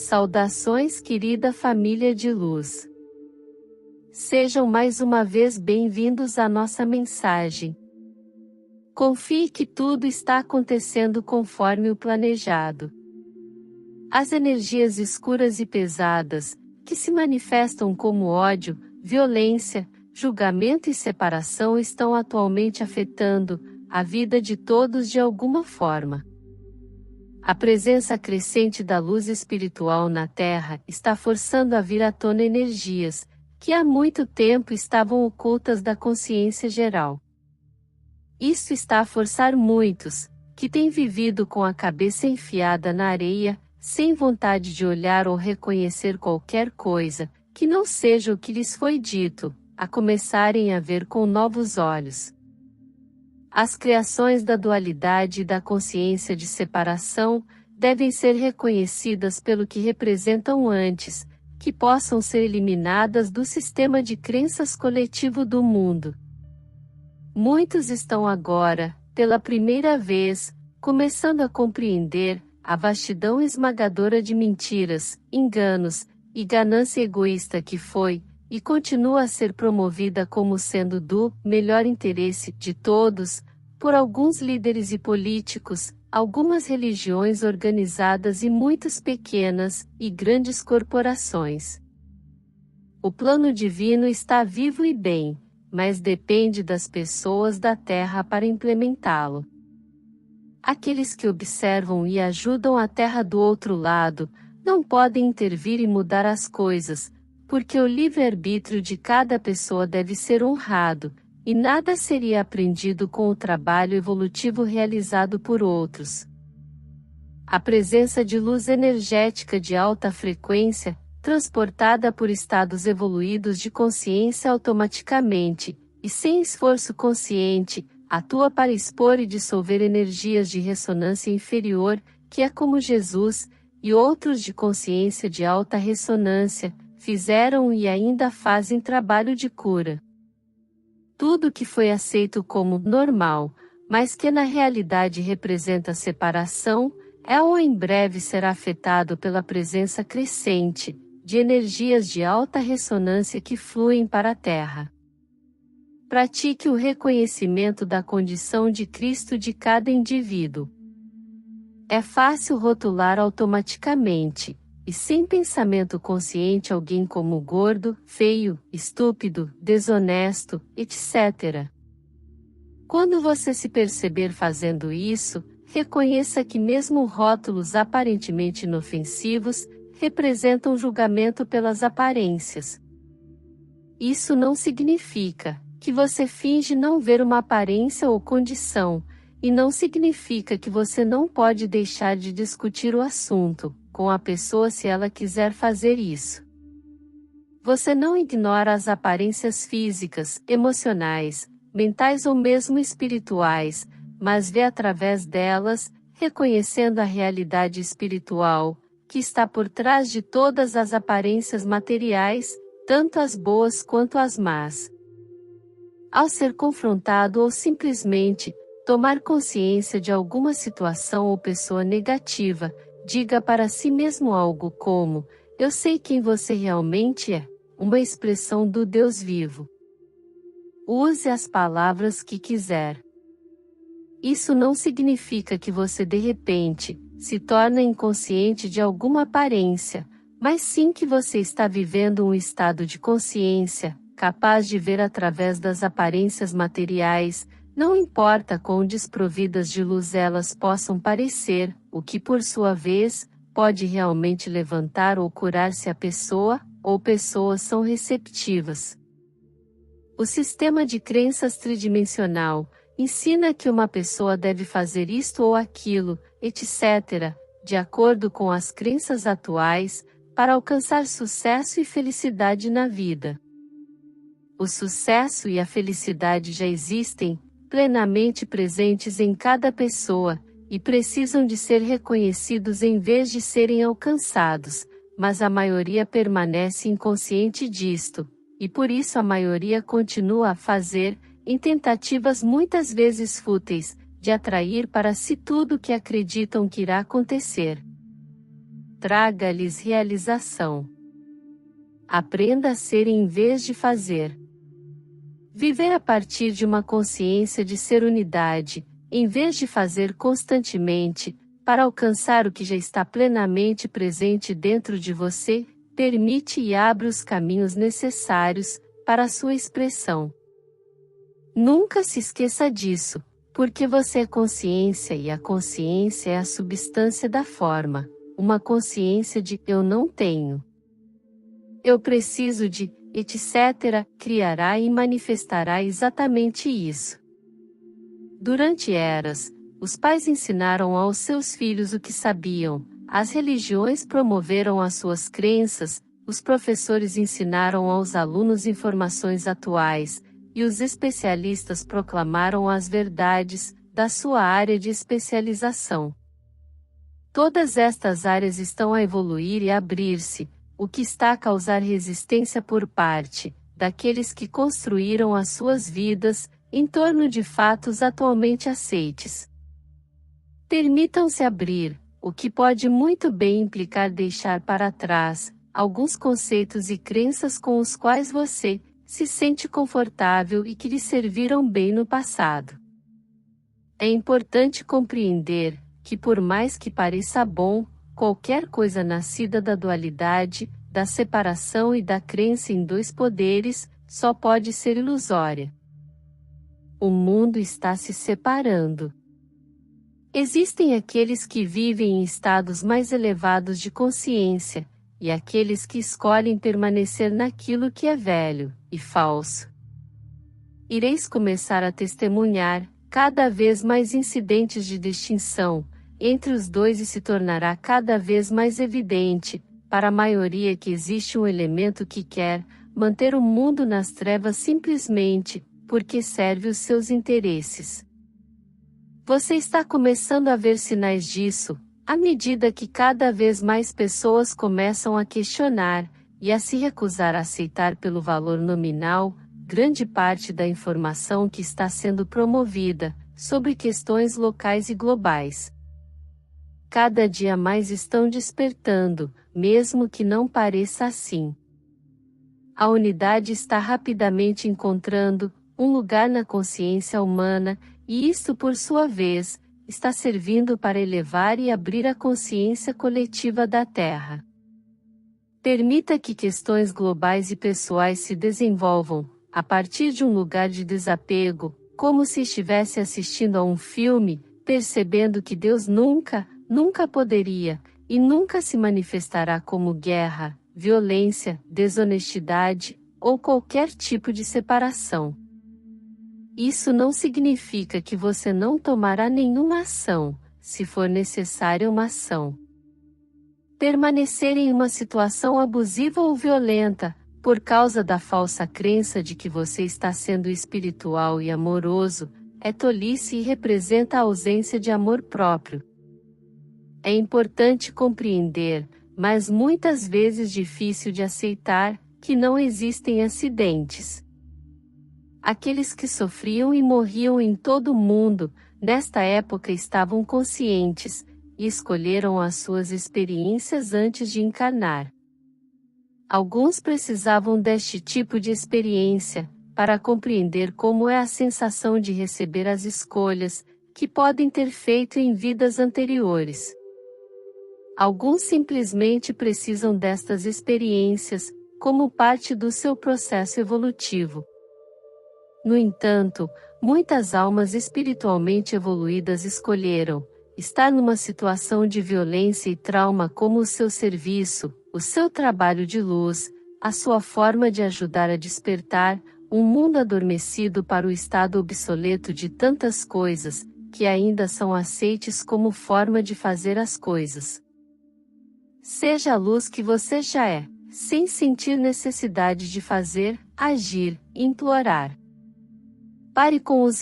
Saudações, querida família de luz. Sejam mais uma vez bem-vindos à nossa mensagem. Confie que tudo está acontecendo conforme o planejado. As energias escuras e pesadas, que se manifestam como ódio, violência, julgamento e separação, estão atualmente afetando a vida de todos de alguma forma. A presença crescente da luz espiritual na Terra está forçando a vir à tona energias que há muito tempo estavam ocultas da consciência geral. Isso está a forçar muitos, que têm vivido com a cabeça enfiada na areia, sem vontade de olhar ou reconhecer qualquer coisa, que não seja o que lhes foi dito, a começarem a ver com novos olhos. As criações da dualidade e da consciência de separação devem ser reconhecidas pelo que representam antes, que possam ser eliminadas do sistema de crenças coletivo do mundo. Muitos estão agora, pela primeira vez, começando a compreender a vastidão esmagadora de mentiras, enganos e ganância egoísta que foi, e continua a ser promovida como sendo do melhor interesse de todos, por alguns líderes e políticos, algumas religiões organizadas e muitas pequenas e grandes corporações. O plano divino está vivo e bem, mas depende das pessoas da Terra para implementá-lo. Aqueles que observam e ajudam a Terra do outro lado, não podem intervir e mudar as coisas, porque o livre-arbítrio de cada pessoa deve ser honrado, e nada seria aprendido com o trabalho evolutivo realizado por outros. A presença de luz energética de alta frequência, transportada por estados evoluídos de consciência automaticamente, e sem esforço consciente, atua para expor e dissolver energias de ressonância inferior, que é como Jesus, e outros de consciência de alta ressonância, fizeram e ainda fazem trabalho de cura. Tudo que foi aceito como normal, mas que na realidade representa separação, é ou em breve será afetado pela presença crescente de energias de alta ressonância que fluem para a Terra. Pratique o reconhecimento da condição de Cristo de cada indivíduo. É fácil rotular automaticamente, e sem pensamento consciente, alguém como gordo, feio, estúpido, desonesto, etc. Quando você se perceber fazendo isso, reconheça que mesmo rótulos aparentemente inofensivos representam julgamento pelas aparências. Isso não significa que você finge não ver uma aparência ou condição, e não significa que você não pode deixar de discutir o assunto com a pessoa se ela quiser fazer isso. Você não ignora as aparências físicas, emocionais, mentais ou mesmo espirituais, mas vê através delas, reconhecendo a realidade espiritual, que está por trás de todas as aparências materiais, tanto as boas quanto as más. Ao ser confrontado ou simplesmente tomar consciência de alguma situação ou pessoa negativa, diga para si mesmo algo como: eu sei quem você realmente é, uma expressão do Deus vivo. Use as palavras que quiser. Isso não significa que você de repente se torna inconsciente de alguma aparência, mas sim que você está vivendo um estado de consciência, capaz de ver através das aparências materiais, não importa quão desprovidas de luz elas possam parecer, o que por sua vez, pode realmente levantar ou curar se a pessoa, ou pessoas são receptivas. O sistema de crenças tridimensional ensina que uma pessoa deve fazer isto ou aquilo, etc., de acordo com as crenças atuais, para alcançar sucesso e felicidade na vida. O sucesso e a felicidade já existem, plenamente presentes em cada pessoa, e precisam de ser reconhecidos em vez de serem alcançados, mas a maioria permanece inconsciente disto, e por isso a maioria continua a fazer, em tentativas muitas vezes fúteis, de atrair para si tudo o que acreditam que irá acontecer. traga-lhes realização. Aprenda a ser em vez de fazer. Viver a partir de uma consciência de ser unidade, em vez de fazer constantemente, para alcançar o que já está plenamente presente dentro de você, permite e abre os caminhos necessários para a sua expressão. Nunca se esqueça disso, porque você é consciência e a consciência é a substância da forma, uma consciência de eu não tenho. Eu preciso de, etc., criará e manifestará exatamente isso. Durante eras, os pais ensinaram aos seus filhos o que sabiam, as religiões promoveram as suas crenças, os professores ensinaram aos alunos informações atuais, e os especialistas proclamaram as verdades da sua área de especialização. Todas estas áreas estão a evoluir e abrir-se, o que está a causar resistência por parte daqueles que construíram as suas vidas em torno de fatos atualmente aceites. Permitam-se abrir, o que pode muito bem implicar deixar para trás alguns conceitos e crenças com os quais você se sente confortável e que lhe serviram bem no passado. É importante compreender que, por mais que pareça bom, qualquer coisa nascida da dualidade, da separação e da crença em dois poderes, só pode ser ilusória. O mundo está se separando. Existem aqueles que vivem em estados mais elevados de consciência, e aqueles que escolhem permanecer naquilo que é velho e falso. Ireis começar a testemunhar cada vez mais incidentes de distinção entre os dois e se tornará cada vez mais evidente, para a maioria, que existe um elemento que quer manter o mundo nas trevas simplesmente porque serve os seus interesses. Você está começando a ver sinais disso, à medida que cada vez mais pessoas começam a questionar e a se recusar a aceitar pelo valor nominal grande parte da informação que está sendo promovida sobre questões locais e globais. Cada dia mais estão despertando, mesmo que não pareça assim. A unidade está rapidamente encontrando um lugar na consciência humana, e isto, por sua vez, está servindo para elevar e abrir a consciência coletiva da Terra. Permita que questões globais e pessoais se desenvolvam, a partir de um lugar de desapego, como se estivesse assistindo a um filme, percebendo que Deus nunca poderia, e nunca se manifestará como guerra, violência, desonestidade, ou qualquer tipo de separação. Isso não significa que você não tomará nenhuma ação, se for necessária uma ação. Permanecer em uma situação abusiva ou violenta, por causa da falsa crença de que você está sendo espiritual e amoroso, é tolice e representa a ausência de amor próprio. É importante compreender, mas muitas vezes difícil de aceitar, que não existem acidentes. Aqueles que sofriam e morriam em todo o mundo, nesta época estavam conscientes, e escolheram as suas experiências antes de encarnar. Alguns precisavam deste tipo de experiência, para compreender como é a sensação de receber as escolhas, que podem ter feito em vidas anteriores. Alguns simplesmente precisam destas experiências, como parte do seu processo evolutivo. No entanto, muitas almas espiritualmente evoluídas escolheram estar numa situação de violência e trauma como o seu serviço, o seu trabalho de luz, a sua forma de ajudar a despertar um mundo adormecido para o estado obsoleto de tantas coisas, que ainda são aceites como forma de fazer as coisas. Seja a luz que você já é, sem sentir necessidade de fazer, agir, implorar. Pare com os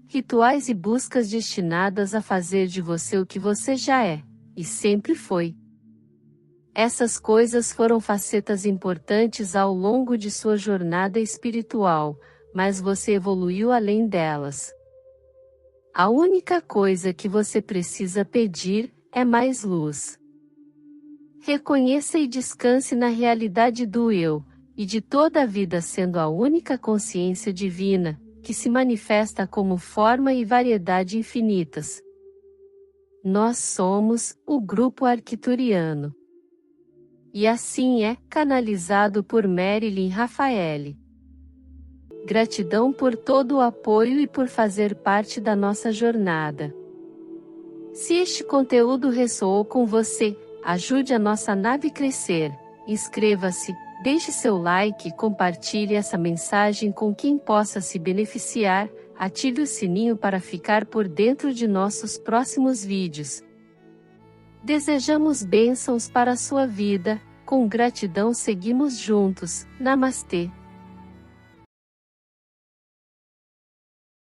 rituais e buscas destinadas a fazer de você o que você já é, e sempre foi. Essas coisas foram facetas importantes ao longo de sua jornada espiritual, mas você evoluiu além delas. A única coisa que você precisa pedir é mais luz. Reconheça e descanse na realidade do Eu, e de toda a vida sendo a única consciência divina, que se manifesta como forma e variedade infinitas. Nós somos o Grupo Arcturiano. E assim é canalizado por Marilyn Rafaeli. Gratidão por todo o apoio e por fazer parte da nossa jornada. Se este conteúdo ressoou com você, ajude a nossa nave crescer. Inscreva-se, deixe seu like e compartilhe essa mensagem com quem possa se beneficiar. Ative o sininho para ficar por dentro de nossos próximos vídeos. Desejamos bênçãos para a sua vida. Com gratidão seguimos juntos. Namastê.